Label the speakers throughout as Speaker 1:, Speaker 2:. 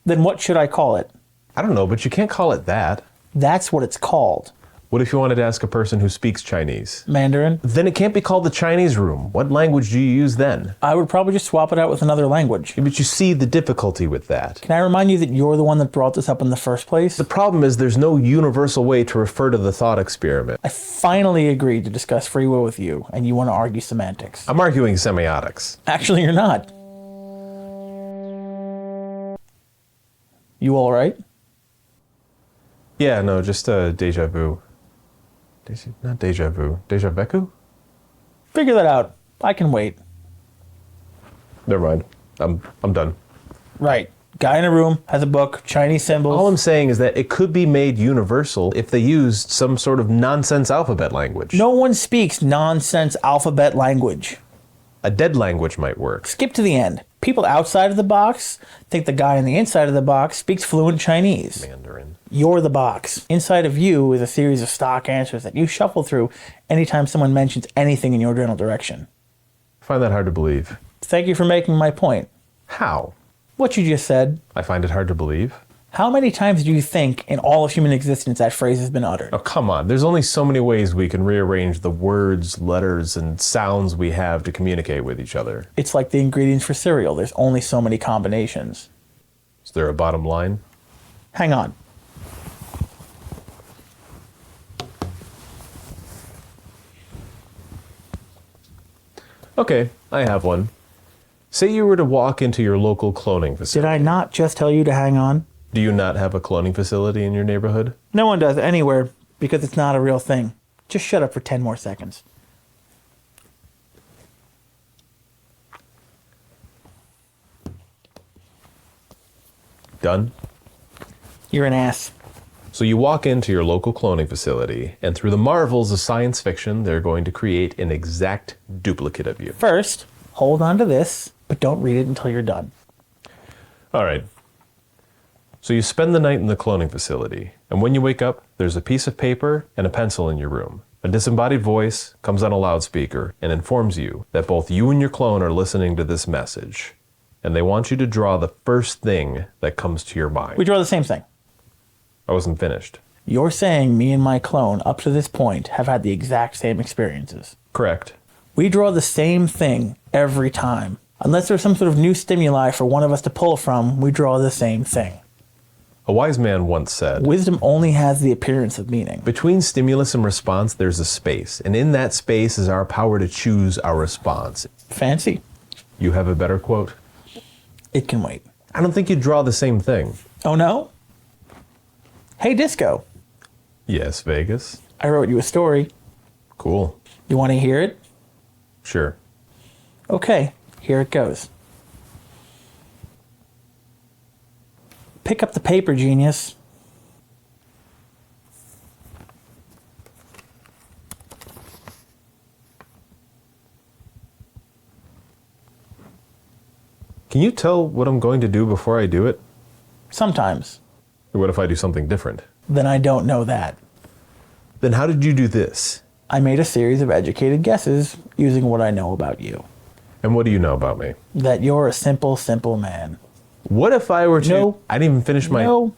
Speaker 1: Then what should I call it?
Speaker 2: I don't know, but you can't call it that.
Speaker 1: That's what it's called.
Speaker 2: What if you wanted to ask a person who speaks Chinese?
Speaker 1: Mandarin?
Speaker 2: Then it can't be called the Chinese room. What language do you use then?
Speaker 1: I would probably just swap it out with another language.
Speaker 2: But you see the difficulty with that.
Speaker 1: Can I remind you that you're the one that brought this up in the first place?
Speaker 2: The problem is there's no universal way to refer to the thought experiment.
Speaker 1: I finally agreed to discuss free will with you, and you want to argue semantics.
Speaker 2: I'm arguing semiotics.
Speaker 1: Actually, you're not. You all right?
Speaker 2: Yeah, no, just deja vu. Not deja vu. Deja vecu?
Speaker 1: Figure that out. I can wait.
Speaker 2: Never mind. I'm done.
Speaker 1: Right. Guy in a room, has a book, Chinese symbols.
Speaker 2: All I'm saying is that it could be made universal if they used some sort of nonsense alphabet language.
Speaker 1: No one speaks nonsense alphabet language.
Speaker 2: A dead language might work.
Speaker 1: Skip to the end. People outside of the box think the guy on the inside of the box speaks fluent Chinese.
Speaker 2: Mandarin.
Speaker 1: You're the box. Inside of you is a series of stock answers that you shuffle through anytime someone mentions anything in your general direction.
Speaker 2: I find that hard to believe.
Speaker 1: Thank you for making my point.
Speaker 2: How?
Speaker 1: What you just said.
Speaker 2: I find it hard to believe.
Speaker 1: How many times do you think in all of human existence that phrase has been uttered?
Speaker 2: Oh, come on. There's only so many ways we can rearrange the words, letters, and sounds we have to communicate with each other.
Speaker 1: It's like the ingredients for cereal. There's only so many combinations.
Speaker 2: Is there a bottom line?
Speaker 1: Hang on.
Speaker 2: Okay, I have one. Say you were to walk into your local cloning facility.
Speaker 1: Did I not just tell you to hang on?
Speaker 2: Do you not have a cloning facility in your neighborhood?
Speaker 1: No one does anywhere because it's not a real thing. Just shut up for 10 more seconds.
Speaker 2: Done?
Speaker 1: You're an ass.
Speaker 2: So you walk into your local cloning facility, and through the marvels of science fiction, they're going to create an exact duplicate of you.
Speaker 1: First, hold on to this, but don't read it until you're done.
Speaker 2: All right. So you spend the night in the cloning facility, and when you wake up, there's a piece of paper and a pencil in your room. A disembodied voice comes on a loudspeaker and informs you that both you and your clone are listening to this message, and they want you to draw the first thing that comes to your mind.
Speaker 1: We draw the same thing.
Speaker 2: I wasn't finished.
Speaker 1: You're saying me and my clone, up to this point, have had the exact same experiences.
Speaker 2: Correct.
Speaker 1: We draw the same thing every time. Unless there's some sort of new stimuli for one of us to pull from, we draw the same thing.
Speaker 2: A wise man once said,
Speaker 1: Wisdom only has the appearance of meaning.
Speaker 2: between stimulus and response, there's a space, and in that space is our power to choose our response.
Speaker 1: Fancy.
Speaker 2: You have a better quote?
Speaker 1: It can wait.
Speaker 2: I don't think you draw the same thing.
Speaker 1: Oh no? Hey Disco,
Speaker 2: Yes, Vegas.
Speaker 1: I wrote you a story.
Speaker 2: Cool.
Speaker 1: You want to hear it?
Speaker 2: Sure.
Speaker 1: Okay, here it goes. Pick up the paper, genius.
Speaker 2: Can you tell what I'm going to do before I do it?
Speaker 1: Sometimes.
Speaker 2: Or what if I do something different?
Speaker 1: Then I don't know that.
Speaker 2: Then how did you do this?
Speaker 1: I made a series of educated guesses using what I know about you.
Speaker 2: And what do you know about me?
Speaker 1: That you're a simple, simple man.
Speaker 2: What if I were to...
Speaker 1: No.
Speaker 2: I didn't even finish my...
Speaker 1: No.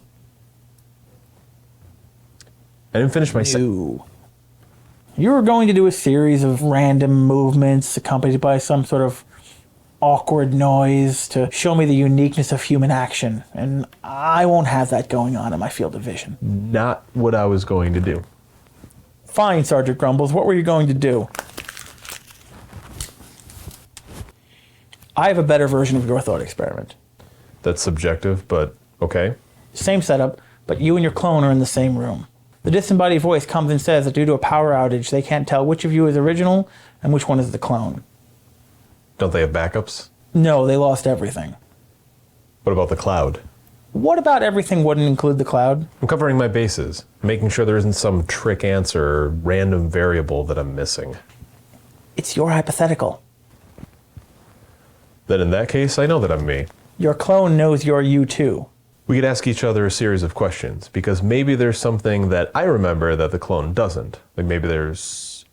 Speaker 2: I didn't finish my...
Speaker 1: No. You were going to do a series of random movements accompanied by some sort of awkward noise to show me the uniqueness of human action. And I won't have that going on in my field of vision.
Speaker 2: Not what I was going to do.
Speaker 1: Fine, Sergeant Grumbles. What were you going to do? I have a better version of your thought experiment.
Speaker 2: That's subjective, but okay.
Speaker 1: Same setup, but you and your clone are in the same room. The disembodied voice comes and says that due to a power outage, they can't tell which of you is original and which one is the clone.
Speaker 2: Don't they have backups?
Speaker 1: No, they lost everything.
Speaker 2: What about the cloud?
Speaker 1: What about everything wouldn't include the cloud?
Speaker 2: I'm covering my bases, making sure there isn't some trick answer or random variable that I'm missing.
Speaker 1: It's your hypothetical.
Speaker 2: Then in that case, I know that I'm me.
Speaker 1: Your clone knows you're you too.
Speaker 2: We could ask each other a series of questions, because maybe there's something that I remember that the clone doesn't. Like maybe there's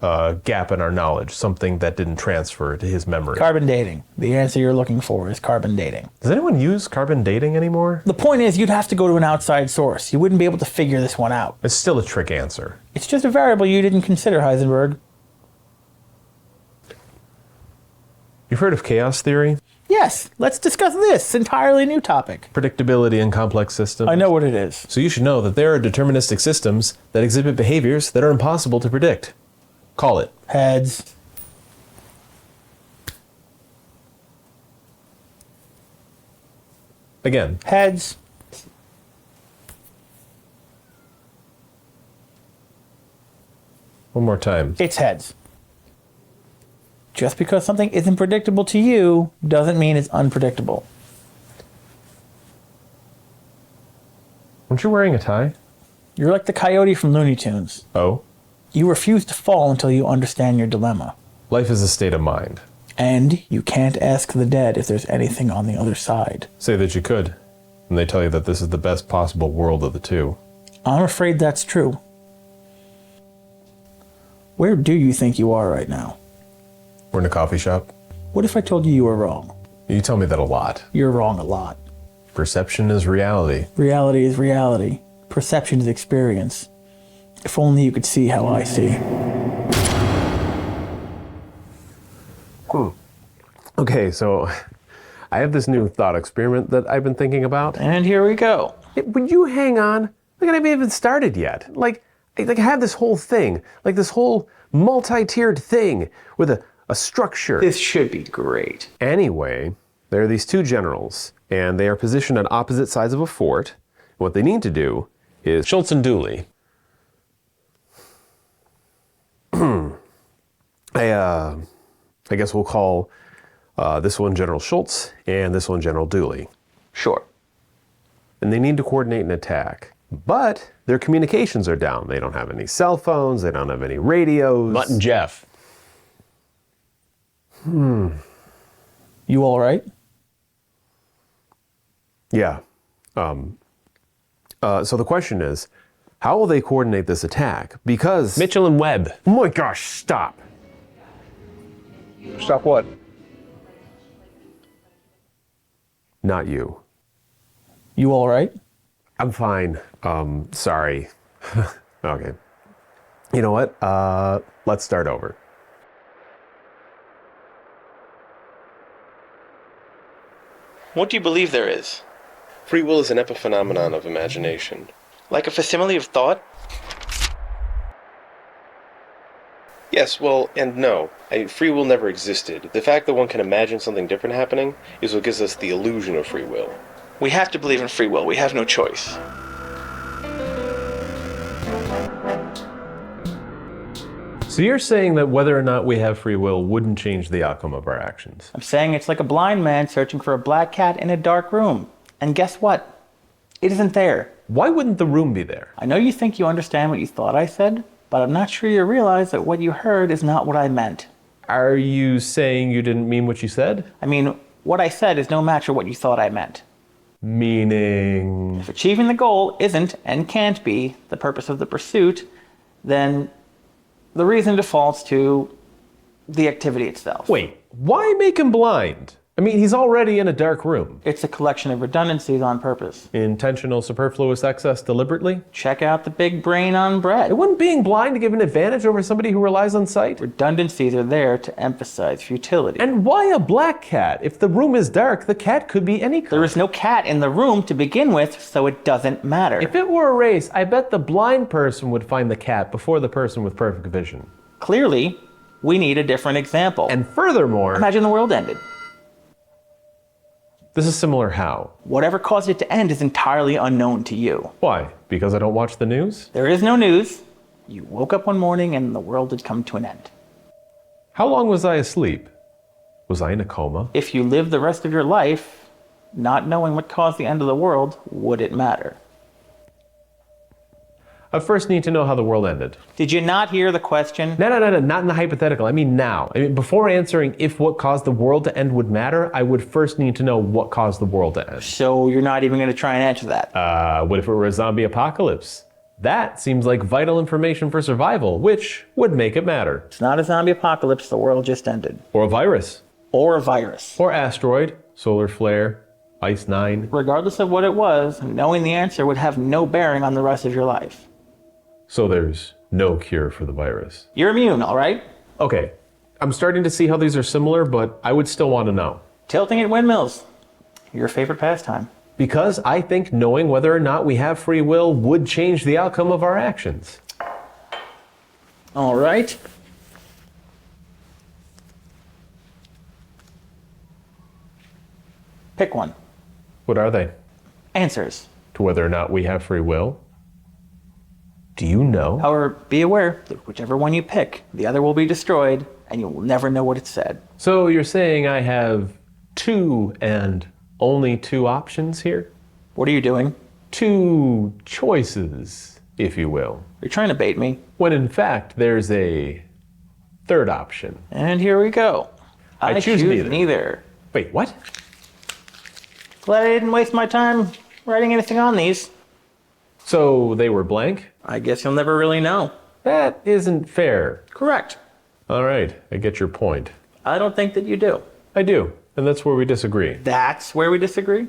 Speaker 2: gap in our knowledge, something that didn't transfer to his memory.
Speaker 1: Carbon dating. The answer you're looking for is carbon dating.
Speaker 2: Does anyone use carbon dating anymore?
Speaker 1: The point is, you'd have to go to an outside source. You wouldn't be able to figure this one out.
Speaker 2: It's still a trick answer.
Speaker 1: It's just a variable you didn't consider, Heisenberg.
Speaker 2: You've heard of chaos theory?
Speaker 1: Yes, let's discuss this entirely new topic.
Speaker 2: Predictability in complex systems?
Speaker 1: I know what it is.
Speaker 2: So you should know that there are deterministic systems that exhibit behaviors that are impossible to predict. Call it.
Speaker 1: Heads.
Speaker 2: Again.
Speaker 1: Heads.
Speaker 2: One more time.
Speaker 1: It's heads. Just because something isn't predictable to you doesn't mean it's unpredictable.
Speaker 2: Aren't you wearing a tie?
Speaker 1: You're like the coyote from Looney Tunes.
Speaker 2: Oh?
Speaker 1: You refuse to fall until you understand your dilemma.
Speaker 2: Life is a state of mind.
Speaker 1: And you can't ask the dead if there's anything on the other side.
Speaker 2: Say that you could, and they tell you that this is the best possible world of the two.
Speaker 1: I'm afraid that's true. Where do you think you are right now?
Speaker 2: We're in a coffee shop.
Speaker 1: What if I told you were wrong?
Speaker 2: You tell me that a lot.
Speaker 1: You're wrong a lot.
Speaker 2: Perception is reality.
Speaker 1: Reality is reality. Perception is experience. If only you could see how I see.
Speaker 2: Okay, so I have this new thought experiment that I've been thinking about.
Speaker 1: And here we go.
Speaker 2: Would you hang on? Like, I haven't even started yet. Like I have this whole thing, like this whole multi-tiered thing with a structure.
Speaker 1: This should be great.
Speaker 2: Anyway, there are these two generals, and they are positioned on opposite sides of a fort. What they need to do is Schultz and Dooley. I guess we'll call this one General Schultz and this one General Dooley.
Speaker 1: Sure.
Speaker 2: And they need to coordinate an attack. But their communications are down. They don't have any cell phones. They don't have any radios.
Speaker 3: Mutt and Jeff.
Speaker 1: You all right?
Speaker 2: Yeah. So the question is, how will they coordinate this attack? Because...
Speaker 3: Mitchell and Webb.
Speaker 2: Oh my gosh, stop.
Speaker 3: Stop what?
Speaker 2: Not you.
Speaker 1: You all right?
Speaker 2: I'm fine. Sorry. Okay. You know what? Let's start over.
Speaker 1: What do you believe there is?
Speaker 2: Free will is an epiphenomenon of imagination.
Speaker 1: Like a facsimile of thought?
Speaker 2: Yes, well, and no. Free will never existed. The fact that one can imagine something different happening is what gives us the illusion of free will.
Speaker 1: We have to believe in free will. We have no choice.
Speaker 2: So you're saying that whether or not we have free will wouldn't change the outcome of our actions?
Speaker 1: I'm saying it's like a blind man searching for a black cat in a dark room. And guess what? It isn't there.
Speaker 2: Why wouldn't the room be there?
Speaker 1: I know you think you understand what you thought I said, but I'm not sure you realize that what you heard is not what I meant.
Speaker 2: Are you saying you didn't mean what you said?
Speaker 1: I mean, what I said is no match for what you thought I meant.
Speaker 2: Meaning...
Speaker 1: If achieving the goal isn't and can't be the purpose of the pursuit, then the reason defaults to the activity itself.
Speaker 2: Wait, why make him blind? I mean, he's already in a dark room.
Speaker 1: It's a collection of redundancies on purpose.
Speaker 2: Intentional superfluous excess deliberately?
Speaker 1: Check out the big brain on bread.
Speaker 2: Wouldn't being blind give an advantage over somebody who relies on sight?
Speaker 1: Redundancies are there to emphasize futility.
Speaker 2: And why a black cat? If the room is dark, the cat could be any color.
Speaker 1: There is no cat in the room to begin with, so it doesn't matter.
Speaker 2: If it were a race, I bet the blind person would find the cat before the person with perfect vision.
Speaker 1: Clearly, we need a different example.
Speaker 2: And furthermore...
Speaker 1: Imagine the world ended.
Speaker 2: This is similar how?
Speaker 1: Whatever caused it to end is entirely unknown to you.
Speaker 2: Why? Because I don't watch the news?
Speaker 1: There is no news. You woke up one morning and the world had come to an end.
Speaker 2: How long was I asleep? Was I in a coma?
Speaker 1: If you lived the rest of your life, not knowing what caused the end of the world, would it matter?
Speaker 2: I first need to know how the world ended.
Speaker 1: Did you not hear the question?
Speaker 2: No, not in the hypothetical. I mean now. I mean, before answering if what caused the world to end would matter, I would first need to know what caused the world to end.
Speaker 1: So you're not even going to try and answer that?
Speaker 2: What if it were a zombie apocalypse? That seems like vital information for survival, which would make it matter.
Speaker 1: It's not a zombie apocalypse, the world just ended.
Speaker 2: Or a virus.
Speaker 1: Or a virus.
Speaker 2: Or asteroid, solar flare, Ice 9.
Speaker 1: Regardless of what it was, knowing the answer would have no bearing on the rest of your life.
Speaker 2: So there's no cure for the virus.
Speaker 1: You're immune, all right?
Speaker 2: Okay, I'm starting to see how these are similar, but I would still want to know.
Speaker 1: Tilting at windmills. Your favorite pastime.
Speaker 2: Because I think knowing whether or not we have free will would change the outcome of our actions.
Speaker 1: All right. Pick one.
Speaker 2: What are they?
Speaker 1: Answers.
Speaker 2: To whether or not we have free will? Do you know?
Speaker 1: However, be aware that whichever one you pick, the other will be destroyed, and you will never know what it said.
Speaker 2: So you're saying I have two and only two options here?
Speaker 1: What are you doing?
Speaker 2: Two choices, if you will.
Speaker 1: You're trying to bait me.
Speaker 2: When in fact, there's a third option.
Speaker 1: And here we go.
Speaker 2: I choose neither.
Speaker 1: neither.
Speaker 2: Wait, what?
Speaker 1: Glad I didn't waste my time writing anything on these.
Speaker 2: So they were blank?
Speaker 1: I guess you'll never really know.
Speaker 2: That isn't fair.
Speaker 1: Correct.
Speaker 2: All right, I get your point.
Speaker 1: I don't think that you do.
Speaker 2: I do, and that's where we disagree.
Speaker 1: That's where we disagree?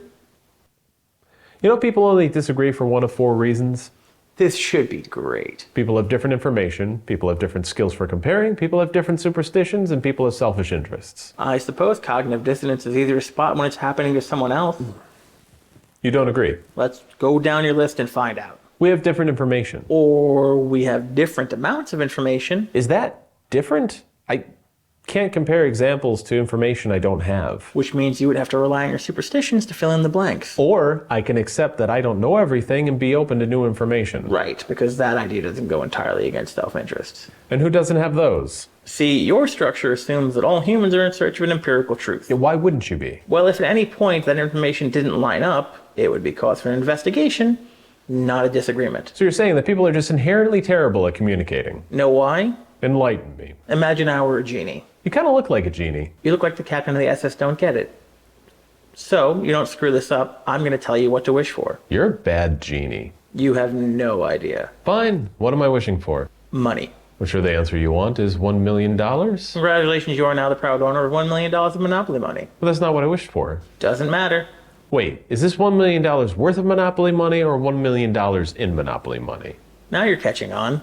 Speaker 2: You know, people only disagree for one of four reasons.
Speaker 1: This should be great.
Speaker 2: People have different information, people have different skills for comparing, people have different superstitions, and people have selfish interests.
Speaker 1: I suppose cognitive dissonance is easier to spot when it's happening to someone else.
Speaker 2: You don't agree?
Speaker 1: Let's go down your list and find out.
Speaker 2: We have different information.
Speaker 1: Or we have different amounts of information.
Speaker 2: Is that different? I can't compare examples to information I don't have.
Speaker 1: Which means you would have to rely on your superstitions to fill in the blanks.
Speaker 2: Or I can accept that I don't know everything and be open to new information.
Speaker 1: Right, because that idea doesn't go entirely against self-interest.
Speaker 2: And who doesn't have those?
Speaker 1: See, your structure assumes that all humans are in search of an empirical truth.
Speaker 2: Yeah, why wouldn't you be?
Speaker 1: Well, if at any point that information didn't line up, it would be cause for an investigation, not a disagreement.
Speaker 2: So you're saying that people are just inherently terrible at communicating?
Speaker 1: Know why?
Speaker 2: Enlighten me.
Speaker 1: Imagine I were a genie.
Speaker 2: You kind of look like a genie.
Speaker 1: You look like the captain of the SS Don't Get It. So, you don't screw this up, I'm going to tell you what to wish for.
Speaker 2: You're a bad genie.
Speaker 1: You have no idea.
Speaker 2: Fine. What am I wishing for?
Speaker 1: Money.
Speaker 2: I'm sure the answer you want is $1 million? Well,
Speaker 1: Congratulations, you are now the proud owner of $1 million of Monopoly money.
Speaker 2: that's not what I wished for.
Speaker 1: Doesn't matter.
Speaker 2: Wait, is this $1 million worth of Monopoly money or $1 million in Monopoly money?
Speaker 1: Now you're catching on.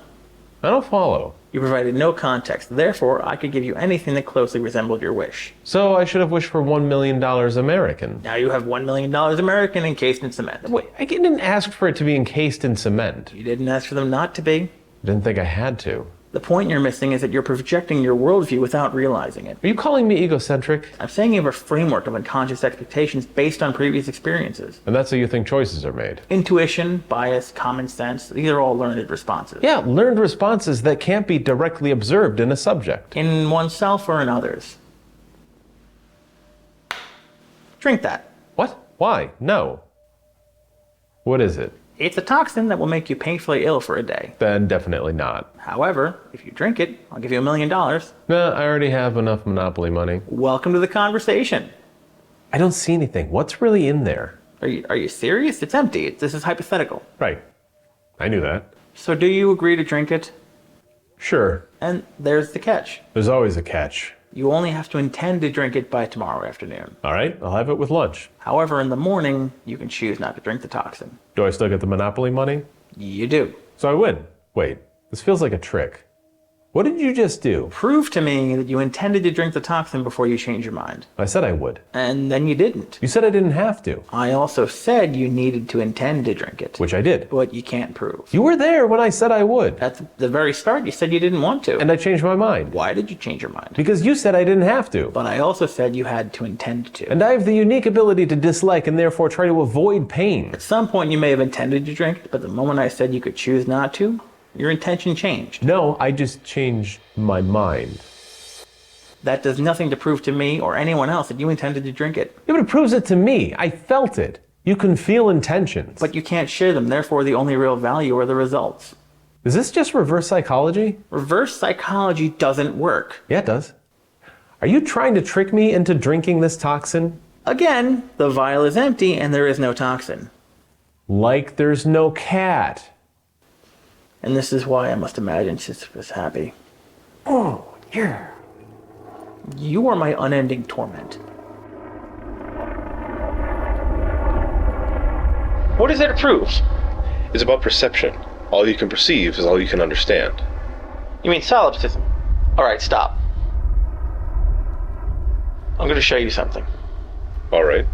Speaker 2: I don't follow.
Speaker 1: You provided no context, therefore I could give you anything that closely resembled your wish.
Speaker 2: So I should have wished for $1 million American.
Speaker 1: Now you have $1 million American encased in cement.
Speaker 2: Wait, I didn't ask for it to be encased in cement.
Speaker 1: You didn't ask for them not to be.
Speaker 2: I didn't think I had to.
Speaker 1: The point you're missing is that you're projecting your worldview without realizing it.
Speaker 2: Are you calling me egocentric?
Speaker 1: I'm saying you have a framework of unconscious expectations based on previous experiences.
Speaker 2: And that's how you think choices are made?
Speaker 1: Intuition, bias, common sense, these are all learned responses.
Speaker 2: Yeah, learned responses that can't be directly observed in a subject.
Speaker 1: In oneself or in others. Drink that.
Speaker 2: What? Why? No. What is it?
Speaker 1: It's a toxin that will make you painfully ill for a day.
Speaker 2: Then definitely not.
Speaker 1: However, if you drink it, I'll give you $1 million.
Speaker 2: Nah, I already have enough Monopoly money.
Speaker 1: Welcome to the conversation.
Speaker 2: I don't see anything. What's really in there?
Speaker 1: Are you serious? It's empty. This is hypothetical.
Speaker 2: Right. I knew that.
Speaker 1: So do you agree to drink it?
Speaker 2: Sure.
Speaker 1: And there's the catch.
Speaker 2: There's always a catch.
Speaker 1: You only have to intend to drink it by tomorrow afternoon.
Speaker 2: All right, I'll have it with lunch.
Speaker 1: However, in the morning, you can choose not to drink the toxin.
Speaker 2: Do I still get the Monopoly money?
Speaker 1: You do.
Speaker 2: So I win. Wait, this feels like a trick. What did you just do?
Speaker 1: Prove to me that you intended to drink the toxin before you change your mind.
Speaker 2: I said I would.
Speaker 1: And then you didn't.
Speaker 2: You said I didn't have to.
Speaker 1: I also said you needed to intend to drink it.
Speaker 2: Which I did.
Speaker 1: But you can't prove.
Speaker 2: You were there when I said I would.
Speaker 1: At the very start, you said you didn't want to.
Speaker 2: And I changed my mind.
Speaker 1: Why did you change your mind?
Speaker 2: Because you said I didn't have to.
Speaker 1: But I also said you had to intend to.
Speaker 2: And I have the unique ability to dislike and therefore try to avoid pain.
Speaker 1: At some point, you may have intended to drink it, but the moment I said you could choose not to, your intention changed.
Speaker 2: No, I just changed my mind.
Speaker 1: That does nothing to prove to me or anyone else that you intended to drink it.
Speaker 2: Yeah, but it proves it to me. I felt it. You can feel intentions.
Speaker 1: But you can't share them, therefore the only real value are the results.
Speaker 2: Is this just reverse psychology?
Speaker 1: Reverse psychology doesn't work.
Speaker 2: Yeah, it does. Are you trying to trick me into drinking this toxin?
Speaker 1: Again, the vial is empty and there is no toxin.
Speaker 2: Like there's no cat.
Speaker 1: And this is why I must imagine Sisyphus was happy. Oh, yeah. You are my unending torment. What does it prove?
Speaker 2: It's about perception. All you can perceive is all you can understand.
Speaker 1: You mean solipsism? Alright, stop. I'm going to show you something.
Speaker 2: Alright.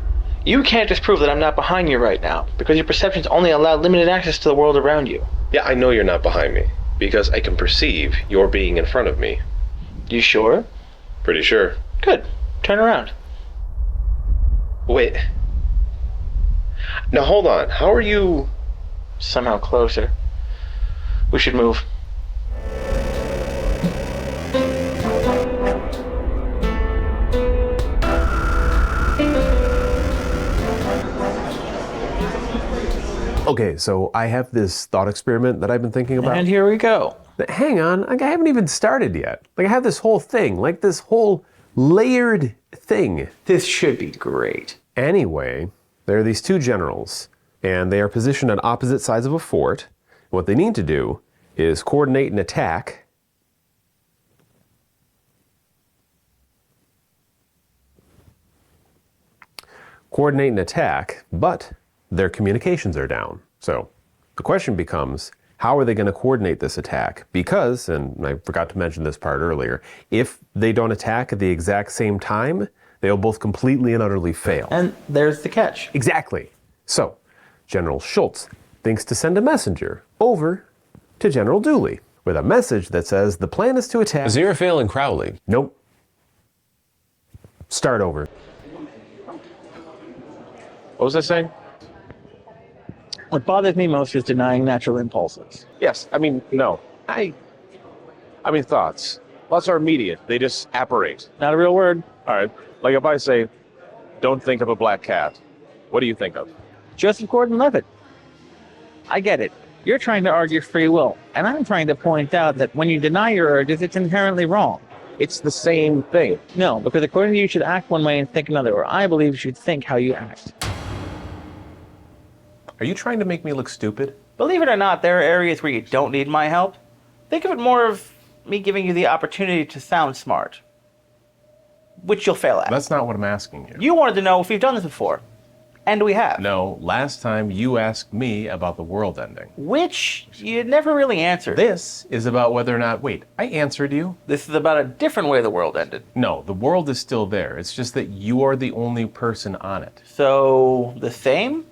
Speaker 1: You can't disprove that I'm not behind you right now, because your perceptions only allow limited access to the world around you.
Speaker 2: Yeah, I know you're not behind me, because I can perceive your being in front of me.
Speaker 1: You sure?
Speaker 2: Pretty sure.
Speaker 1: Good. Turn around.
Speaker 2: Wait. Now hold on, how are you...
Speaker 1: Somehow closer. We should move.
Speaker 2: Okay, so I have this thought experiment that I've been thinking about.
Speaker 1: And here we go.
Speaker 2: Hang on, like I haven't even started yet. Like I have this whole thing, like this whole layered thing.
Speaker 1: This should be great.
Speaker 2: Anyway, there are these two generals, and they are positioned on opposite sides of a fort. What they need to do is coordinate an attack. But their communications are down. So the question becomes, how are they going to coordinate this attack? Because, and I forgot to mention this part earlier, if they don't attack at the exact same time, they'll both completely and utterly fail.
Speaker 1: And there's the catch.
Speaker 2: Exactly. So, General Schultz thinks to send a messenger over to General Dooley with a message that says the plan is to attack...
Speaker 3: Aziraphale and Crowley.
Speaker 2: Nope. Start over.
Speaker 3: What was I saying?
Speaker 1: What bothers me most is denying natural impulses.
Speaker 3: Yes, I mean, no. I mean, thoughts. Thoughts are immediate. They just apparate.
Speaker 1: Not a real word.
Speaker 3: All right. Like if I say, don't think of a black cat, what do you think of?
Speaker 1: Joseph Gordon-Levitt. I get it. You're trying to argue free will, and I'm trying to point out that when you deny your urges, it's inherently wrong.
Speaker 3: It's the same thing.
Speaker 1: No, because according to you, you should act one way and think another, or I believe you should think how you act.
Speaker 2: Are you trying to make me look stupid?
Speaker 1: Believe it or not, there are areas where you don't need my help. Think of it more of me giving you the opportunity to sound smart, which you'll fail at.
Speaker 2: That's not what I'm asking you.
Speaker 1: You wanted to know if we've done this before, and we have.
Speaker 2: No, last time you asked me about the world ending.
Speaker 1: Which you never really answered.
Speaker 2: This is about whether or not... Wait, I answered you?
Speaker 1: This is about a different way the world ended.
Speaker 2: No, the world is still there. It's just that you are the only person on it.
Speaker 1: So, the same?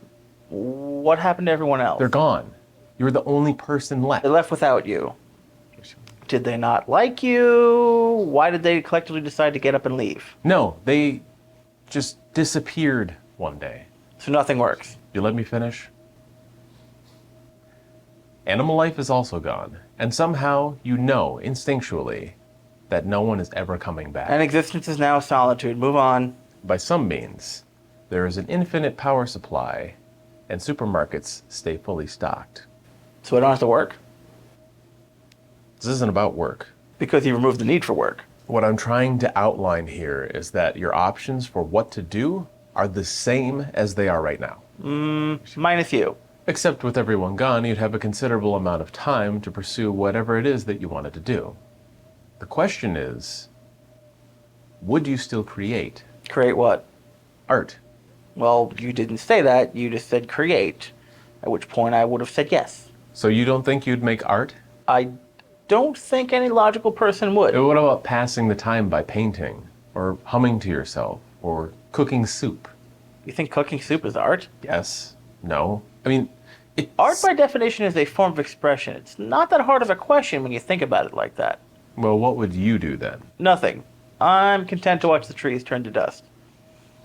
Speaker 1: What happened to everyone else?
Speaker 2: They're gone. You're the only person left.
Speaker 1: They left without you. Did they not like you? Why did they collectively decide to get up and leave?
Speaker 2: No, they just disappeared one day.
Speaker 1: So nothing works.
Speaker 2: You let me finish? Animal life is also gone. And somehow you know, instinctually, that no one is ever coming back.
Speaker 1: And existence is now solitude. Move on.
Speaker 2: By some means, there is an infinite power supply, and supermarkets stay fully stocked.
Speaker 1: So I don't have to work?
Speaker 2: This isn't about work.
Speaker 1: Because you removed the need for work.
Speaker 2: What I'm trying to outline here is that your options for what to do are the same as they are right now.
Speaker 1: Minus you.
Speaker 2: Except with everyone gone, you'd have a considerable amount of time to pursue whatever it is that you wanted to do. The question is, would you still create?
Speaker 1: Create what?
Speaker 2: Art.
Speaker 1: Well, you didn't say that. You just said create. At which point I would have said yes.
Speaker 2: So you don't think you'd make art?
Speaker 1: I don't think any logical person would.
Speaker 2: What about passing the time by painting, or humming to yourself, or cooking soup?
Speaker 1: You think cooking soup is art?
Speaker 2: Yes. No. I mean,
Speaker 1: Art by definition is a form of expression. It's not that hard of a question when you think about it like that.
Speaker 2: Well, what would you do then?
Speaker 1: Nothing. I'm content to watch the trees turn to dust.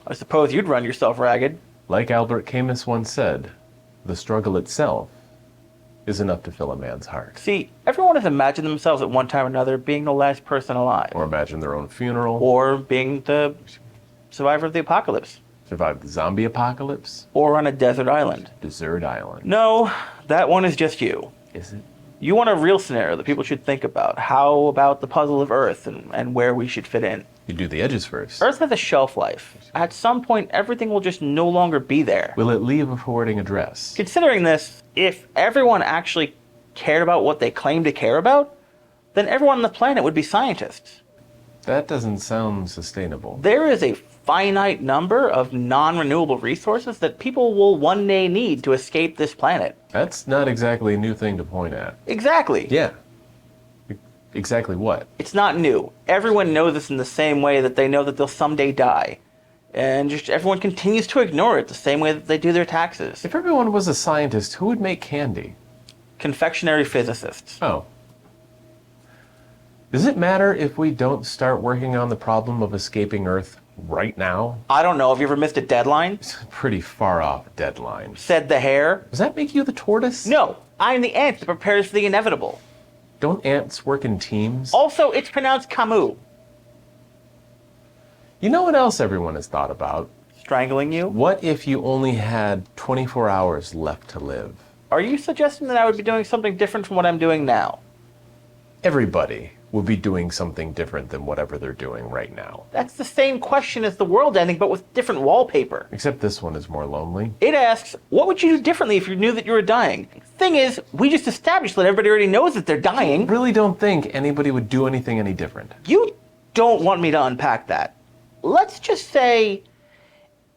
Speaker 1: I suppose you'd run yourself ragged.
Speaker 2: Like Albert Camus once said, the struggle itself is enough to fill a man's heart.
Speaker 1: See, everyone has imagined themselves at one time or another being the last person alive.
Speaker 2: Or imagine their own funeral.
Speaker 1: Or being the survivor of the apocalypse.
Speaker 2: Survive the zombie apocalypse.
Speaker 1: Or on a desert island.
Speaker 2: Desert island.
Speaker 1: No, that one is just you.
Speaker 2: Is it?
Speaker 1: You want a real scenario that people should think about. How about the puzzle of Earth and where we should fit in?
Speaker 2: You do the edges first.
Speaker 1: Earth has a shelf life. At some point, everything will just no longer be there.
Speaker 2: Will it leave a forwarding address?
Speaker 1: Considering this, if everyone actually cared about what they claim to care about, then everyone on the planet would be scientists.
Speaker 2: That doesn't sound sustainable.
Speaker 1: There is a finite number of non-renewable resources that people will one day need to escape this planet.
Speaker 2: That's not exactly a new thing to point at.
Speaker 1: Exactly.
Speaker 2: Yeah. Exactly what?
Speaker 1: It's not new. Everyone knows this in the same way that they know that they'll someday die. And just everyone continues to ignore it the same way that they do their taxes.
Speaker 2: If everyone was a scientist, who would make candy?
Speaker 1: Confectionery physicists.
Speaker 2: Oh. Does it matter if we don't start working on the problem of escaping Earth right now?
Speaker 1: I don't know. Have you ever missed a deadline?
Speaker 2: It's a pretty far off deadline.
Speaker 1: Said the hare.
Speaker 2: Does that make you the tortoise?
Speaker 1: No, I'm the ant that prepares for the inevitable.
Speaker 2: Don't ants work in teams?
Speaker 1: Also, it's pronounced Camus.
Speaker 2: You know what else everyone has thought about?
Speaker 1: Strangling you?
Speaker 2: What if you only had 24 hours left to live?
Speaker 1: Are you suggesting that I would be doing something different from what I'm doing now?
Speaker 2: Everybody would be doing something different than whatever they're doing right now.
Speaker 1: That's the same question as the world ending, but with different wallpaper.
Speaker 2: Except this one is more lonely.
Speaker 1: It asks, what would you do differently if you knew that you were dying? Thing is, we just established that everybody already knows that they're dying.
Speaker 2: Really don't think anybody would do anything any different.
Speaker 1: You don't want me to unpack that. Let's just say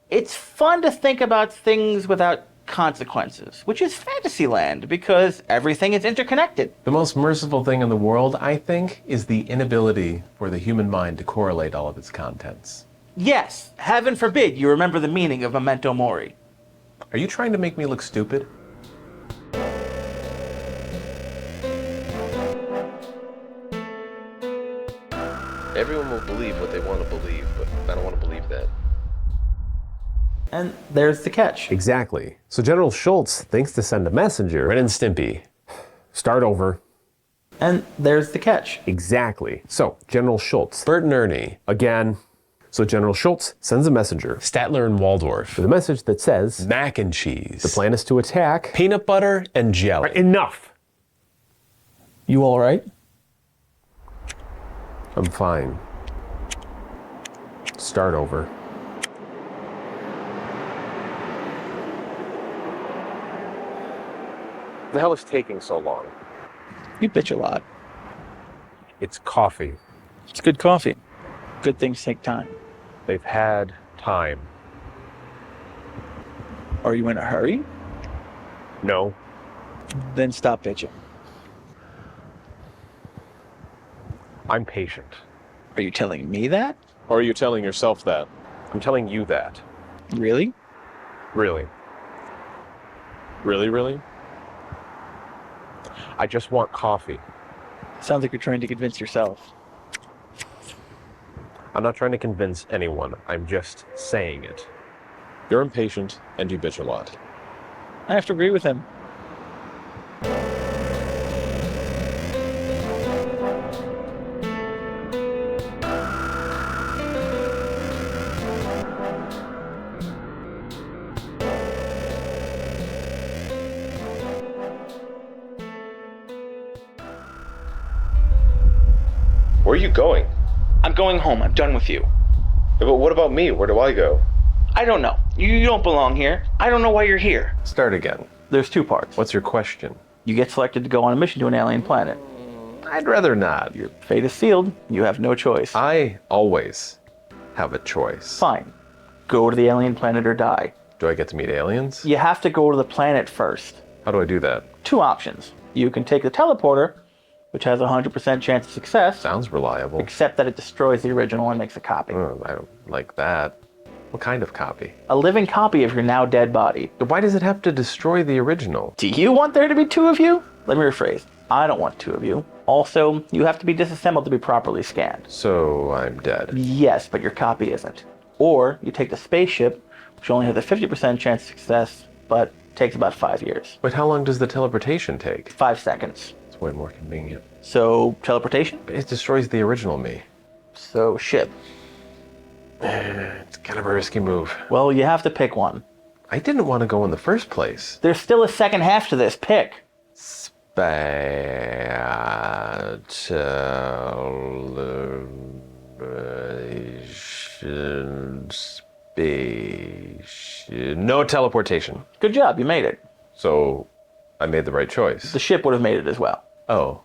Speaker 1: it's fun to think about things without consequences, which is Fantasyland, because everything is interconnected.
Speaker 2: The most merciful thing in the world, I think, is the inability for the human mind to correlate all of its contents.
Speaker 1: Yes, heaven forbid you remember the meaning of Memento Mori.
Speaker 2: Are you trying to make me look stupid?
Speaker 3: Everyone will believe what they want to believe, but I don't want to believe that.
Speaker 1: And there's the catch.
Speaker 2: Exactly. So General Schultz thinks to send a messenger. Ren and Stimpy. Start over.
Speaker 1: And there's the catch.
Speaker 2: Exactly. So General Schultz. Bert and Ernie. Again. So General Schultz sends a messenger. Statler and Waldorf. With a message that says, mac and cheese. The plan is to attack. Peanut butter and jelly. Right, enough.
Speaker 1: You all right?
Speaker 2: I'm fine. Start over.
Speaker 3: The hell is taking so long?
Speaker 1: You bitch a lot.
Speaker 3: It's coffee.
Speaker 1: It's good coffee. Good things take time.
Speaker 3: They've had time.
Speaker 1: Are you in a hurry?
Speaker 3: No.
Speaker 1: Then stop bitching.
Speaker 3: I'm patient.
Speaker 1: Are you telling me that?
Speaker 3: Or are you telling yourself that? I'm telling you that.
Speaker 1: Really?
Speaker 3: Really? Really? I just want coffee.
Speaker 1: Sounds like you're trying to convince yourself.
Speaker 3: I'm not trying to convince anyone. I'm just saying it. You're impatient and you bitch a lot.
Speaker 1: I have to agree with him.
Speaker 3: Where are you going?
Speaker 1: I'm going home. I'm done with you.
Speaker 3: Yeah, but what about me? Where do I go?
Speaker 1: I don't know. You don't belong here. I don't know why you're here.
Speaker 2: Start again.
Speaker 1: There's two parts.
Speaker 2: What's your question?
Speaker 1: You get selected to go on a mission to an alien planet.
Speaker 2: I'd rather not.
Speaker 1: Your fate is sealed. You have no choice.
Speaker 2: I always have a choice.
Speaker 1: Fine. Go to the alien planet or die.
Speaker 2: Do I get to meet aliens?
Speaker 1: You have to go to the planet first.
Speaker 2: How do I do that?
Speaker 1: Two options. You can take the teleporter, which has a 100% chance of success,
Speaker 2: Sounds reliable.
Speaker 1: except that it destroys the original and makes a copy.
Speaker 2: I don't like that. What kind of copy?
Speaker 1: A living copy of your now dead body.
Speaker 2: Why does it have to destroy the original?
Speaker 1: Do you want there to be two of you? Let me rephrase. I don't want two of you. Also, you have to be disassembled to be properly scanned.
Speaker 2: So I'm dead.
Speaker 1: Yes, but your copy isn't. Or you take the spaceship, which only has a 50% chance of success, but takes about 5 years.
Speaker 2: Wait, how long does the teleportation take?
Speaker 1: 5 seconds.
Speaker 2: It's way more convenient.
Speaker 1: So, teleportation?
Speaker 2: It destroys the original me.
Speaker 1: So, ship.
Speaker 2: It's kind of a risky move.
Speaker 1: Well, you have to pick one.
Speaker 2: I didn't want to go in the first place.
Speaker 1: There's still a second half to this. Pick.
Speaker 2: No teleportation.
Speaker 1: Good job, you made it.
Speaker 2: So, I made the right choice.
Speaker 1: The ship would have made it as well.
Speaker 2: Oh.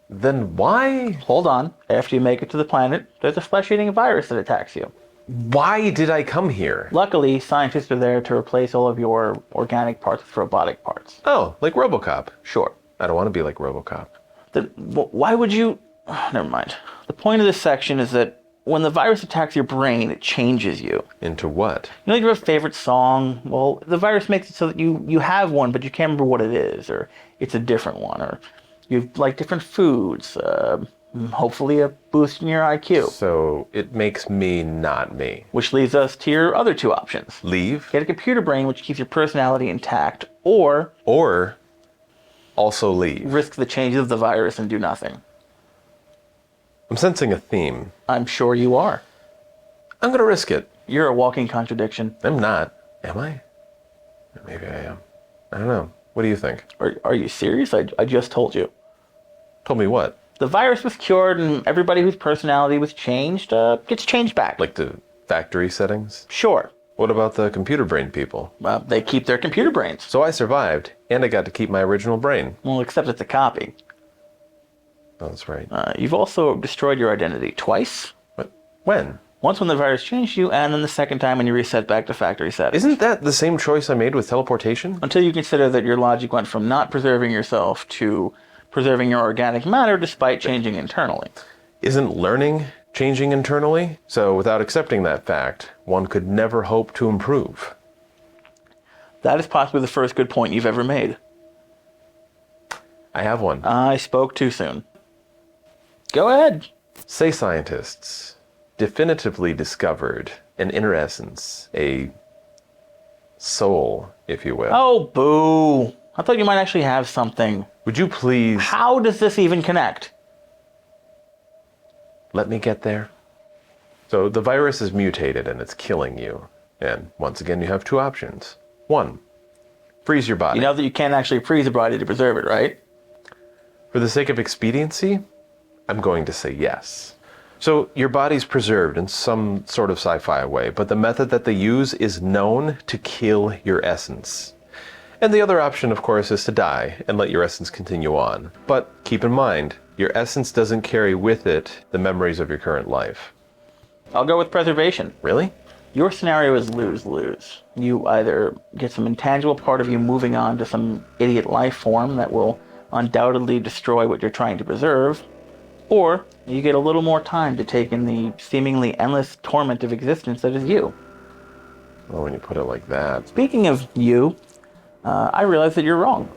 Speaker 2: Then why?
Speaker 1: Hold on. After you make it to the planet, there's a flesh-eating virus that attacks you.
Speaker 2: Why did I come here?
Speaker 1: Luckily, scientists are there to replace all of your organic parts with robotic parts.
Speaker 2: Oh, like RoboCop.
Speaker 1: Sure.
Speaker 2: I don't want to be like RoboCop.
Speaker 1: Then why would you... Oh, never mind. The point of this section is that when the virus attacks your brain, it changes you.
Speaker 2: Into what?
Speaker 1: You know your favorite song? Well, the virus makes it so that you have one, but you can't remember what it is, or it's a different one, or you like different foods, hopefully a boost in your IQ.
Speaker 2: So it makes me not me.
Speaker 1: Which leads us to your other two options.
Speaker 2: Leave?
Speaker 1: Get a computer brain which keeps your personality intact, or
Speaker 2: also leave.
Speaker 1: risk the changes of the virus and do nothing.
Speaker 2: I'm sensing a theme.
Speaker 1: I'm sure you are.
Speaker 2: I'm going to risk it.
Speaker 1: You're a walking contradiction.
Speaker 2: I'm not. Am I? Maybe I am. I don't know. What do you think?
Speaker 1: Are you serious? I just told you.
Speaker 2: Told me what?
Speaker 1: The virus was cured and everybody whose personality was changed gets changed back.
Speaker 2: Like the factory settings?
Speaker 1: Sure.
Speaker 2: What about the computer brain people?
Speaker 1: They keep their computer brains.
Speaker 2: So I survived, and I got to keep my original brain.
Speaker 1: Well, except it's a copy.
Speaker 2: Oh, that's right.
Speaker 1: You've also destroyed your identity twice.
Speaker 2: What? When?
Speaker 1: Once when the virus changed you, and then the second time when you reset back to factory settings.
Speaker 2: Isn't that the same choice I made with teleportation?
Speaker 1: Until you consider that your logic went from not preserving yourself to preserving your organic matter despite changing internally.
Speaker 2: Isn't learning changing internally? So without accepting that fact, one could never hope to improve.
Speaker 1: That is possibly the first good point you've ever made.
Speaker 2: I have one.
Speaker 1: I spoke too soon. Go ahead.
Speaker 2: Say scientists definitively discovered an inner essence, a soul, if you will.
Speaker 1: Oh, boo. I thought you might actually have something.
Speaker 2: Would you please
Speaker 1: How does this even connect?
Speaker 2: let me get there? So the virus is mutated and it's killing you. And once again, you have two options. One, freeze your body.
Speaker 1: You know that you can't actually freeze a body to preserve it, right?
Speaker 2: For the sake of expediency, I'm going to say yes. So your body's preserved in some sort of sci-fi way, but the method that they use is known to kill your essence. And the other option, of course, is to die and let your essence continue on. But keep in mind, your essence doesn't carry with it the memories of your current life.
Speaker 1: I'll go with preservation.
Speaker 2: Really?
Speaker 1: Your scenario is lose-lose. You either get some intangible part of you moving on to some idiot life form that will undoubtedly destroy what you're trying to preserve, or you get a little more time to take in the seemingly endless torment of existence that is you.
Speaker 2: Well, when you put it like that.
Speaker 1: Speaking of you, I realize that you're wrong.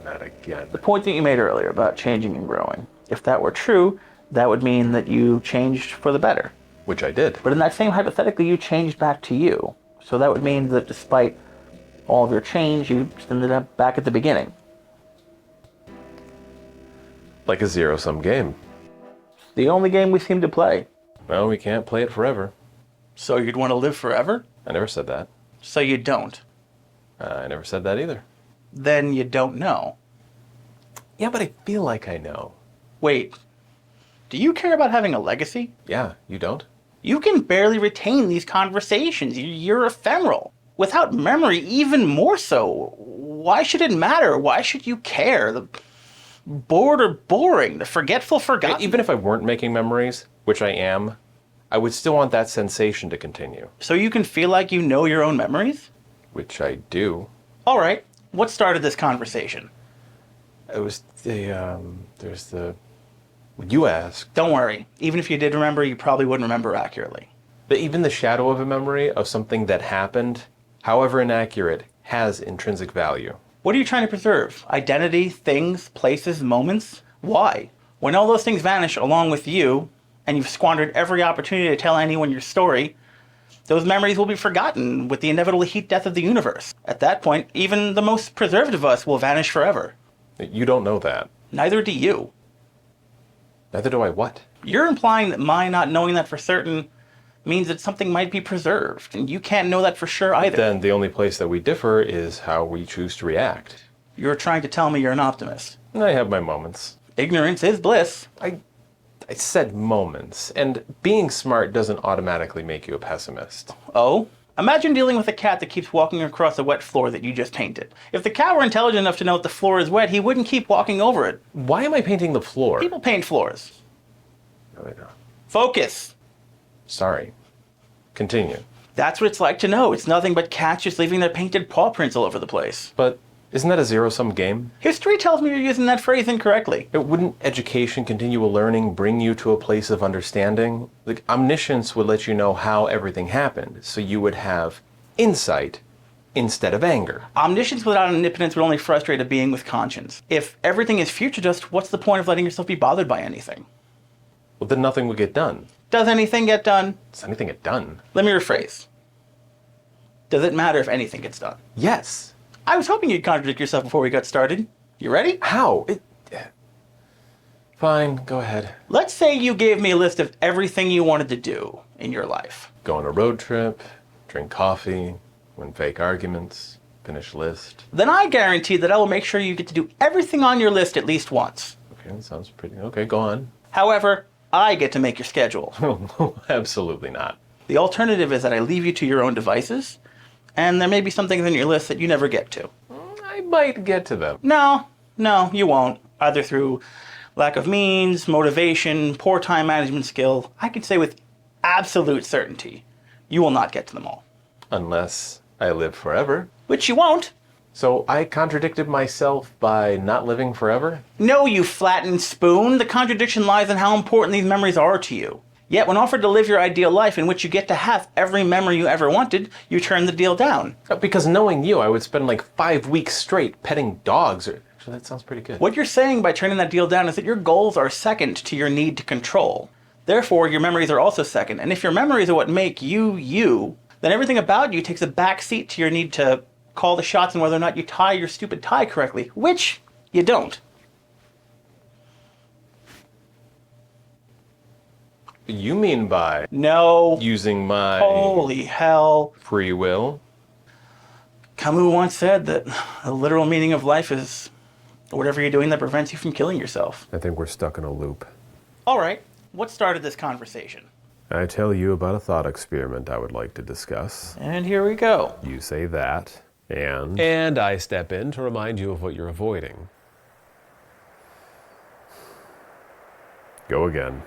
Speaker 2: Not again.
Speaker 1: The point that you made earlier about changing and growing. If that were true, that would mean that you changed for the better.
Speaker 2: Which I did.
Speaker 1: But in that same hypothetically, you changed back to you. So that would mean that despite all of your change, you ended up back at the beginning.
Speaker 2: Like a zero-sum game.
Speaker 1: The only game we seem to play.
Speaker 2: Well, we can't play it forever.
Speaker 1: So you'd want to live forever?
Speaker 2: I never said that.
Speaker 1: So you don't.
Speaker 2: I never said that either.
Speaker 1: Then you don't know.
Speaker 2: Yeah, but I feel like I know.
Speaker 1: Wait, do you care about having a legacy?
Speaker 2: Yeah, you don't?
Speaker 1: You can barely retain these conversations. You're ephemeral. Without memory, even more so. Why should it matter? Why should you care? The bored or boring, the forgetful forgotten.
Speaker 2: Even if I weren't making memories, which I am, I would still want that sensation to continue.
Speaker 1: So you can feel like you know your own memories?
Speaker 2: Which I do.
Speaker 1: All right, what started this conversation?
Speaker 2: It was when you asked.
Speaker 1: Don't worry. Even if you did remember, you probably wouldn't remember accurately.
Speaker 2: But even the shadow of a memory of something that happened, however inaccurate, has intrinsic value.
Speaker 1: What are you trying to preserve? Identity, things, places, moments? Why? When all those things vanish along with you, and you've squandered every opportunity to tell anyone your story, those memories will be forgotten with the inevitable heat death of the universe. At that point, even the most preserved of us will vanish forever.
Speaker 2: You don't know that.
Speaker 1: Neither do you.
Speaker 2: Neither do I what?
Speaker 1: You're implying that my not knowing that for certain means that something might be preserved, and you can't know that for sure either.
Speaker 2: Then the only place that we differ is how we choose to react.
Speaker 1: You're trying to tell me you're an optimist.
Speaker 2: I have my moments.
Speaker 1: Ignorance is bliss.
Speaker 2: I said moments, and being smart doesn't automatically make you a pessimist.
Speaker 1: Oh? Imagine dealing with a cat that keeps walking across a wet floor that you just painted. If the cat were intelligent enough to know that the floor is wet, he wouldn't keep walking over it.
Speaker 2: Why am I painting the floor?
Speaker 1: People paint floors.
Speaker 2: No, I know.
Speaker 1: Focus.
Speaker 2: Sorry. Continue.
Speaker 1: That's what it's like to know. It's nothing but cats just leaving their painted paw prints all over the place.
Speaker 2: But isn't that a zero-sum game?
Speaker 1: History tells me you're using that phrase incorrectly.
Speaker 2: Wouldn't education, continual learning bring you to a place of understanding? Like, omniscience would let you know how everything happened, so you would have insight instead of anger.
Speaker 1: Omniscience without omnipotence would only frustrate a being with conscience. If everything is future dust, what's the point of letting yourself be bothered by anything?
Speaker 2: Well, then nothing would get done.
Speaker 1: Does anything get done?
Speaker 2: Does anything get done?
Speaker 1: Let me rephrase. Does it matter if anything gets done?
Speaker 2: Yes.
Speaker 1: I was hoping you'd contradict yourself before we got started. You ready?
Speaker 2: How? Fine, go ahead.
Speaker 1: Let's say you gave me a list of everything you wanted to do in your life.
Speaker 2: Go on a road trip, drink coffee, win fake arguments, finish list.
Speaker 1: Then I guarantee that I will make sure you get to do everything on your list at least once.
Speaker 2: Okay, that sounds pretty... Okay, go on.
Speaker 1: However, I get to make your schedule.
Speaker 2: Absolutely not.
Speaker 1: The alternative is that I leave you to your own devices, and there may be some things on your list that you never get to.
Speaker 2: I might get to them.
Speaker 1: No, you won't. Either through lack of means, motivation, poor time management skill, I could say with absolute certainty, you will not get to them all.
Speaker 2: Unless I live forever.
Speaker 1: Which you won't.
Speaker 2: So I contradicted myself by not living forever?
Speaker 1: No, you flattened spoon. The contradiction lies in how important these memories are to you. Yet when offered to live your ideal life in which you get to have every memory you ever wanted, you turn the deal down.
Speaker 2: Because knowing you, I would spend like 5 weeks straight petting dogs. Actually, that sounds pretty good.
Speaker 1: What you're saying by turning that deal down is that your goals are second to your need to control. Therefore, your memories are also second. And if your memories are what make you, you, then everything about you takes a back seat to your need to call the shots on whether or not you tie your stupid tie correctly, which you don't.
Speaker 2: You mean by
Speaker 1: No.
Speaker 2: using my
Speaker 1: Holy hell.
Speaker 2: free will?
Speaker 1: Camus once said that the literal meaning of life is whatever you're doing that prevents you from killing yourself.
Speaker 2: I think we're stuck in a loop.
Speaker 1: All right, what started this conversation?
Speaker 2: I tell you about a thought experiment I would like to discuss.
Speaker 1: And here we go.
Speaker 2: You say that, and I step in to remind you of what you're avoiding. Go again.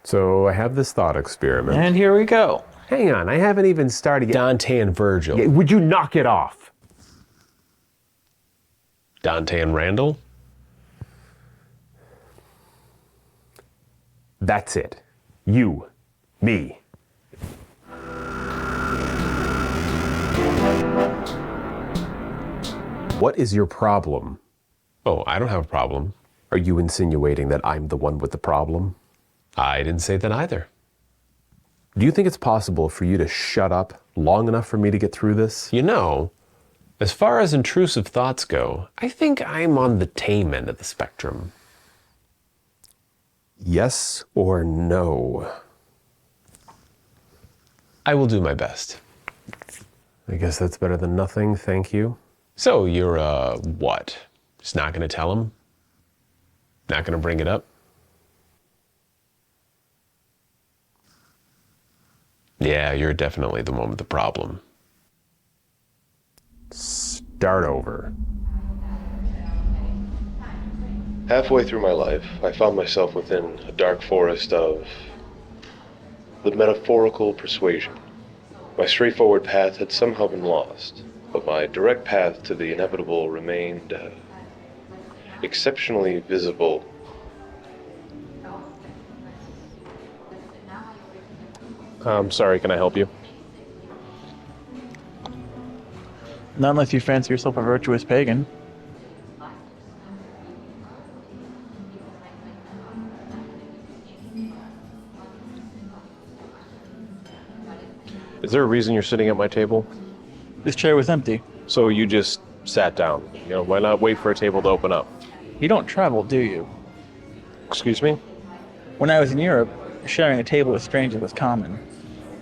Speaker 2: So I have this thought experiment.
Speaker 1: And here we go.
Speaker 2: Hang on, I haven't even started yet. Dante and Virgil. Yeah, would you knock it off? Dante and Randall? That's it. You. Me. What is your problem? Oh, I don't have a problem. Are you insinuating that I'm the one with the problem? I didn't say that either. Do you think it's possible for you to shut up long enough for me to get through this? You know, as far as intrusive thoughts go, I think I'm on the tame end of the spectrum. Yes or no? I will do my best. I guess that's better than nothing, thank you. So you're, what? Just not gonna tell him? Not gonna bring it up? Yeah, you're definitely the one with the problem. Start over.
Speaker 4: Halfway through my life, I found myself within a dark forest of the metaphorical persuasion. My straightforward path had somehow been lost, but my direct path to the inevitable remained exceptionally visible.
Speaker 3: I'm sorry, can I help you?
Speaker 1: Not unless you fancy yourself a virtuous pagan.
Speaker 3: Is there a reason you're sitting at my table?
Speaker 1: This chair was empty.
Speaker 3: So you just sat down. You know, why not wait for a table to open up?
Speaker 1: You don't travel, do you?
Speaker 3: Excuse me?
Speaker 1: When I was in Europe, sharing a table with strangers was common.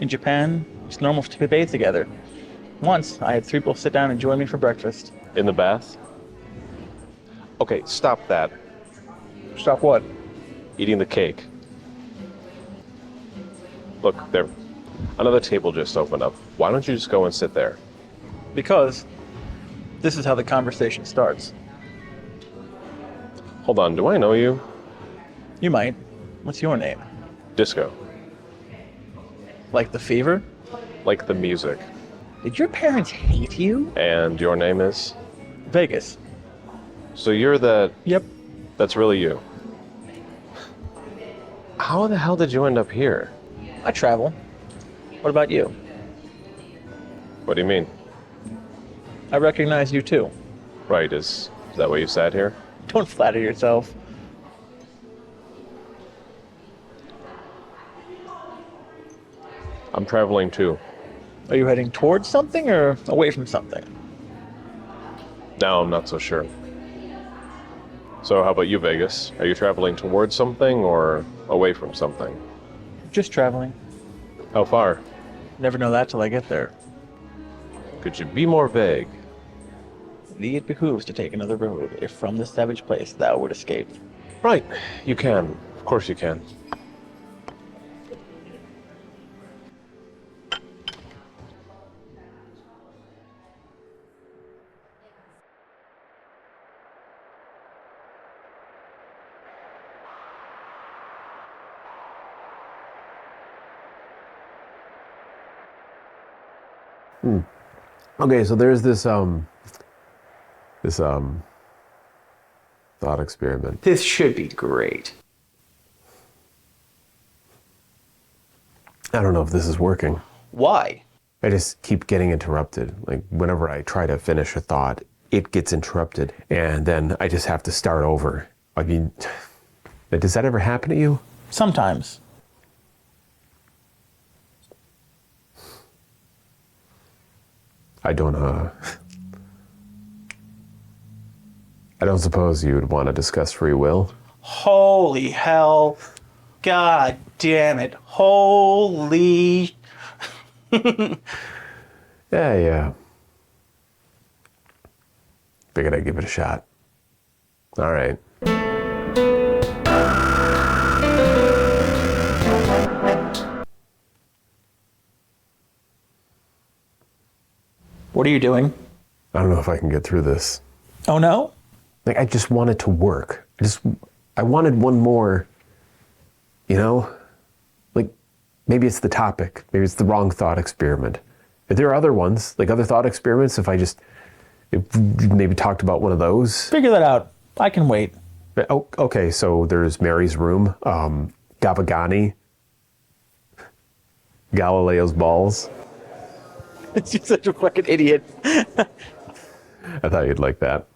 Speaker 1: In Japan, it's normal to bathe together. Once, I had 3 people sit down and join me for breakfast.
Speaker 3: In the bath? Okay, stop that.
Speaker 1: Stop what?
Speaker 3: Eating the cake. Look, there. Another table just opened up. Why don't you just go and sit there?
Speaker 1: Because this is how the conversation starts.
Speaker 3: Hold on, do I know you?
Speaker 1: You might. What's your name?
Speaker 3: Disco.
Speaker 1: Like the fever?
Speaker 3: Like the music.
Speaker 1: Did your parents hate you?
Speaker 3: And your name is?
Speaker 1: Vegas.
Speaker 3: So you're that...
Speaker 1: Yep.
Speaker 3: That's really you. How the hell did you end up here?
Speaker 1: I travel. What about you?
Speaker 3: What do you mean?
Speaker 1: I recognize you too.
Speaker 3: Right, is that why you sat here?
Speaker 1: Don't flatter yourself.
Speaker 3: I'm traveling too.
Speaker 1: Are you heading towards something or away from something?
Speaker 3: Now I'm not so sure. So how about you, Vegas? Are you traveling towards something or away from something?
Speaker 1: Just traveling.
Speaker 3: How far?
Speaker 1: Never know that till I get there.
Speaker 3: Could you be more vague?
Speaker 1: Thee it behooves to take another road, if from this savage place thou would escape.
Speaker 3: Right, you can. Of course you can.
Speaker 2: Okay, so there's this thought experiment.
Speaker 1: This should be great.
Speaker 2: I don't know if this is working.
Speaker 1: Why?
Speaker 2: I just keep getting interrupted. Like whenever I try to finish a thought, it gets interrupted, and then I just have to start over. I mean, does that ever happen to you?
Speaker 1: Sometimes.
Speaker 2: I don't suppose you would want to discuss free will.
Speaker 1: Holy hell. God damn it. Holy.
Speaker 2: Yeah. Figured I'd give it a shot. All right.
Speaker 1: What are you doing?
Speaker 2: I don't know if I can get through this.
Speaker 1: Oh no?
Speaker 2: Like, I just want it to work. I wanted one more, you know? Like, maybe it's the topic. Maybe it's the wrong thought experiment. If there are other ones, like other thought experiments, if maybe talked about one of those.
Speaker 1: Figure that out. I can wait.
Speaker 2: Oh, okay, so there's Mary's room, Gavagani, Galileo's balls.
Speaker 1: You're such a fucking idiot.
Speaker 2: I thought you'd like that.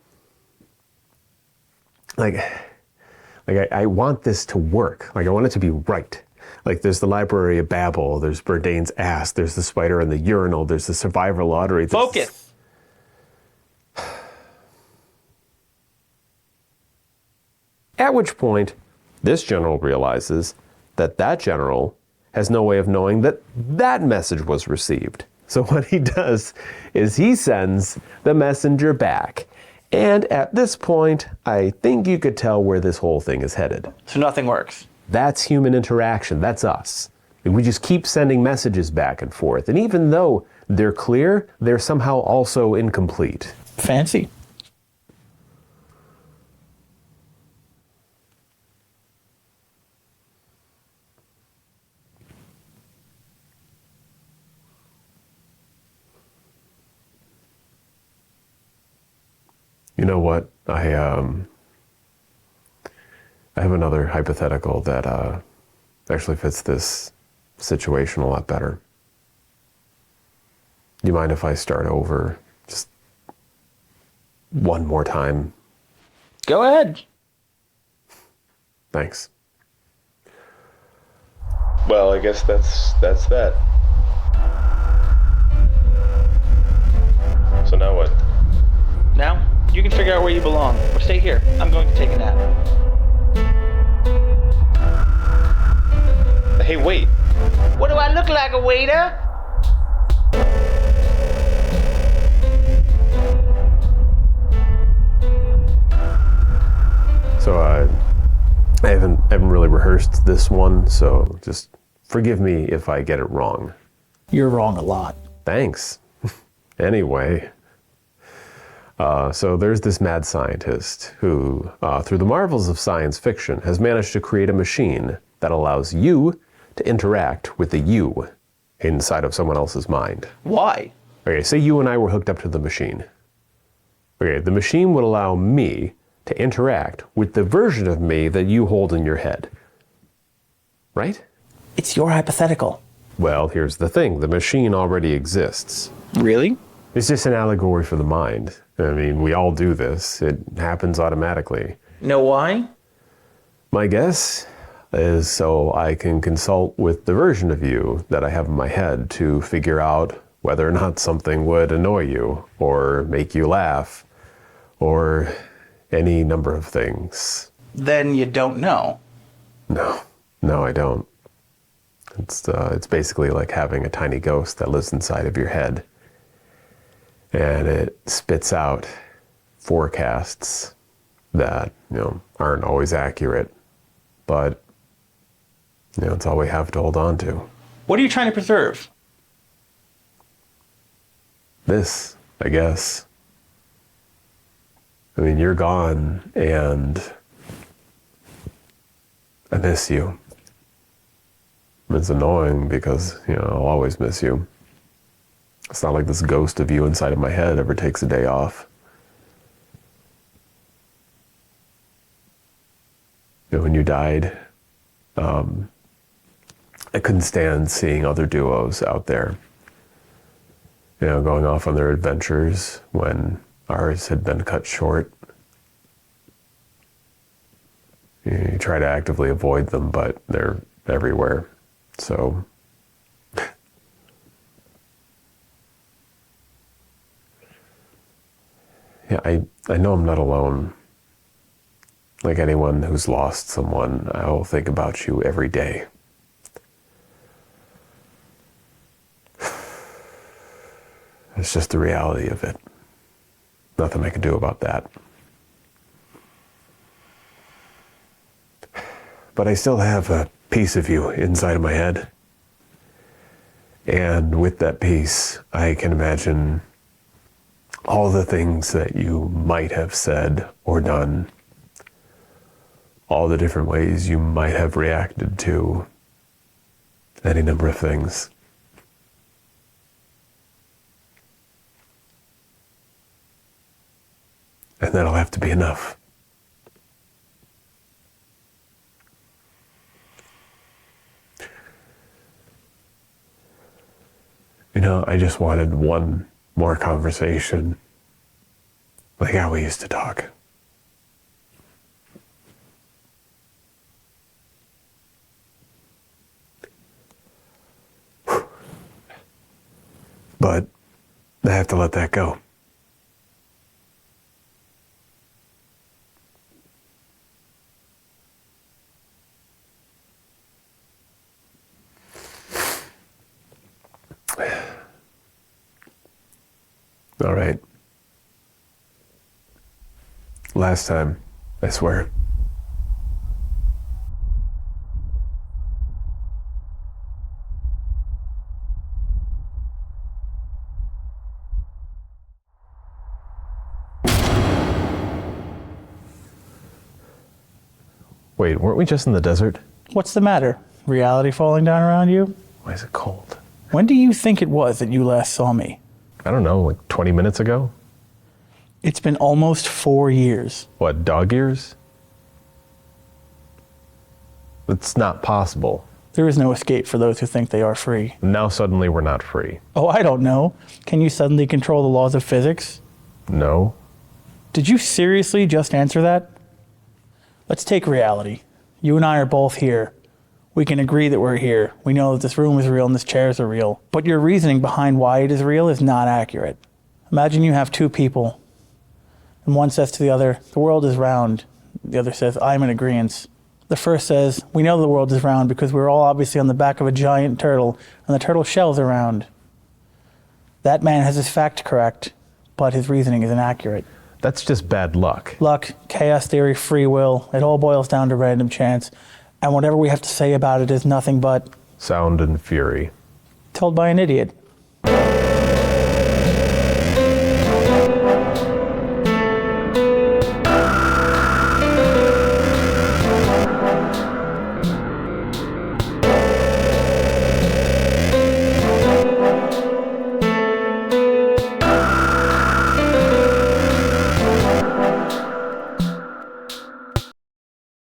Speaker 2: I want this to work. Like, I want it to be right. Like, there's the Library of Babel, there's Bourdain's ass, there's the spider in the urinal, there's the Survivor lottery.
Speaker 1: Focus.
Speaker 2: At which point, this general realizes that general has no way of knowing that message was received. So what he does is he sends the messenger back. And at this point, I think you could tell where this whole thing is headed.
Speaker 1: So nothing works.
Speaker 2: That's human interaction. That's us. We just keep sending messages back and forth. And even though they're clear, they're somehow also incomplete.
Speaker 1: Fancy.
Speaker 2: You know what? I have another hypothetical that actually fits this situation a lot better. Do you mind if I start over just one more time?
Speaker 1: Go ahead.
Speaker 2: Thanks.
Speaker 4: Well, I guess that's that. So now what?
Speaker 1: Now, you can figure out where you belong. Or stay here. I'm going to take a nap.
Speaker 3: Hey, wait.
Speaker 1: What do I look like, a waiter?
Speaker 2: So I haven't really rehearsed this one, so just forgive me if I get it wrong.
Speaker 1: You're wrong a lot.
Speaker 2: Thanks. Anyway, so there's this mad scientist who, through the marvels of science fiction, has managed to create a machine that allows you to interact with the you inside of someone else's mind.
Speaker 1: Why?
Speaker 2: Okay, say you and I were hooked up to the machine. Okay, the machine would allow me to interact with the version of me that you hold in your head. Right?
Speaker 1: It's your hypothetical.
Speaker 2: Well, here's the thing. The machine already exists.
Speaker 1: Really?
Speaker 2: It's just an allegory for the mind. I mean, we all do this. It happens automatically.
Speaker 1: Know why?
Speaker 2: My guess is so I can consult with the version of you that I have in my head to figure out whether or not something would annoy you, or make you laugh, or any number of things.
Speaker 1: Then you don't know.
Speaker 2: No, I don't. It's basically like having a tiny ghost that lives inside of your head. And it spits out forecasts that, aren't always accurate. But, it's all we have to hold on to.
Speaker 1: What are you trying to preserve?
Speaker 2: This, I guess. I mean, you're gone, and I miss you. It's annoying because, I'll always miss you. It's not like this ghost of you inside of my head ever takes a day off. When you died, I couldn't stand seeing other duos out there, going off on their adventures when ours had been cut short. You try to actively avoid them, but they're everywhere. So, yeah, I know I'm not alone. Like anyone who's lost someone, I will think about you every day. It's just the reality of it. Nothing I can do about that. But I still have a piece of you inside of my head. And with that piece, I can imagine all the things that you might have said or done, all the different ways you might have reacted to any number of things. And that'll have to be enough. I just wanted one more conversation, like how we used to talk. But I have to let that go. All right. Last time, I swear. Wait, weren't we just in the desert?
Speaker 1: What's the matter? Reality falling down around you?
Speaker 2: Why is it cold?
Speaker 1: When do you think it was that you last saw me?
Speaker 2: I don't know, like 20 minutes ago?
Speaker 1: It's been almost 4 years.
Speaker 2: What, dog ears? It's not possible.
Speaker 1: There is no escape for those who think they are free.
Speaker 2: Now suddenly we're not free.
Speaker 1: Oh, I don't know. Can you suddenly control the laws of physics?
Speaker 2: No.
Speaker 1: Did you seriously just answer that? Let's take reality. You and I are both here. We can agree that we're here. We know that this room is real and this chairs are real. But your reasoning behind why it is real is not accurate. Imagine you have two people, and one says to the other, the world is round. The other says, I'm in agreement. The first says, we know the world is round because we're all obviously on the back of a giant turtle, and the turtle shells are round. That man has his fact correct, but his reasoning is inaccurate.
Speaker 2: That's just bad luck.
Speaker 1: Luck, chaos theory, free will, it all boils down to random chance. And whatever we have to say about it is nothing but
Speaker 2: Sound and fury.
Speaker 1: told by an idiot.